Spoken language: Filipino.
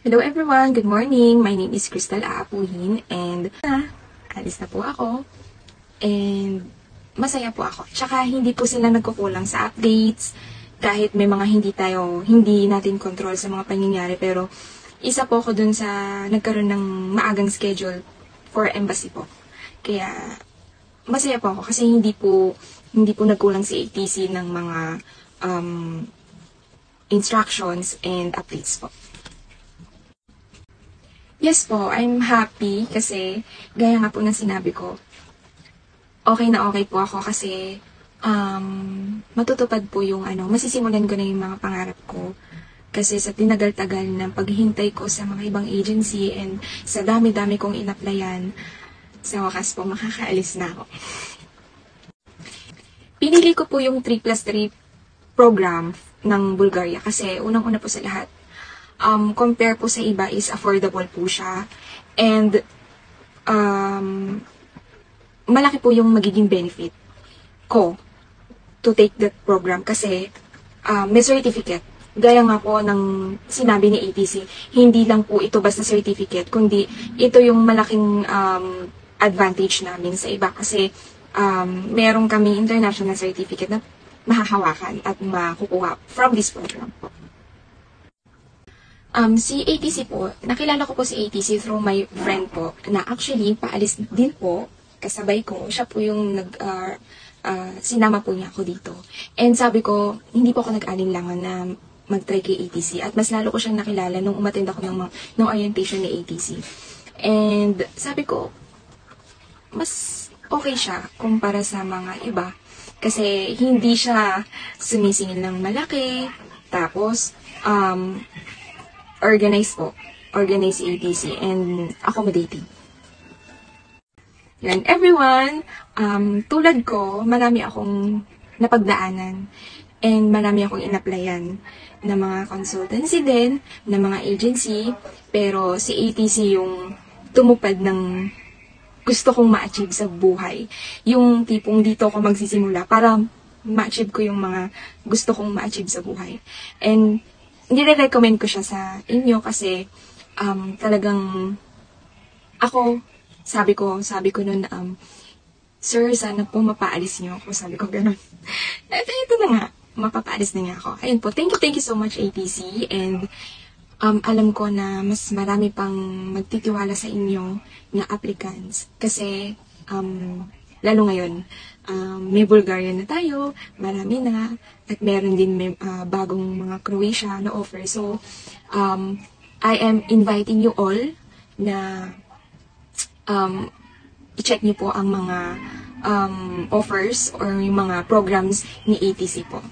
Hello everyone! Good morning! My name is Crystal Aapuhin and alis na po ako and masaya po ako. Tsaka hindi po sila nagkukulang sa updates kahit may mga hindi natin control sa mga pangyayari, pero isa po ako dun sa nagkaroon ng maagang schedule for embassy po. Kaya masaya po ako kasi hindi po nagkulang si ATC ng mga instructions and updates po. Yes po, I'm happy kasi gaya nga po ng sinabi ko, okay na okay po ako kasi matutupad po yung masisimulan ko na yung mga pangarap ko. Kasi sa tinagal-tagal ng paghihintay ko sa mga ibang agency and sa dami-dami kong in-applyan, sa wakas po makakaalis na ako. Pinili ko po yung 3+3 program ng Bulgaria kasi unang-una po sa lahat, compare po sa iba is affordable po siya. And, malaki po yung magiging benefit ko to take that program kasi may certificate. Gaya nga po ng sinabi ni ATC, hindi lang po ito basta certificate, kundi ito yung malaking advantage namin sa iba kasi meron kami international certificate na mahahawakan at makukuha from this program po. Si ATC po, nakilala ko po si ATC through my friend po, na actually, paalis din po, kasabay ko, siya po yung sinama po niya ako dito. And sabi ko, hindi po ako nag-alinlangan na mag-try kay ATC, at mas lalo ko siyang nakilala nung umattend ako ng orientation ni ATC. And sabi ko, mas okay siya kumpara sa mga iba, kasi hindi siya sumisingil ng malaki, tapos, organized si ATC, and accommodating. And everyone, tulad ko, marami akong napagdaanan, and marami akong in-applyan na mga consultancy din, na mga agency, pero si ATC yung tumupad ng gusto kong ma-achieve sa buhay. Yung tipong dito ako magsisimula para ma-achieve ko yung mga gusto kong ma-achieve sa buhay. And nire-recommend ko siya sa inyo kasi talagang ako, sabi ko nun, sir, sana po mapaalis niyo ako. Sabi ko ganun. At ito na nga, mapapaalis na niya ako. Ayun po, thank you so much ATC, and alam ko na mas marami pang magtitiwala sa inyo na applicants kasi lalo ngayon, may Bulgarian na tayo, marami na, at meron din may bagong mga Croatia na offer. So, I am inviting you all na i-check niyo po ang mga offers or yung mga programs ni ATC po.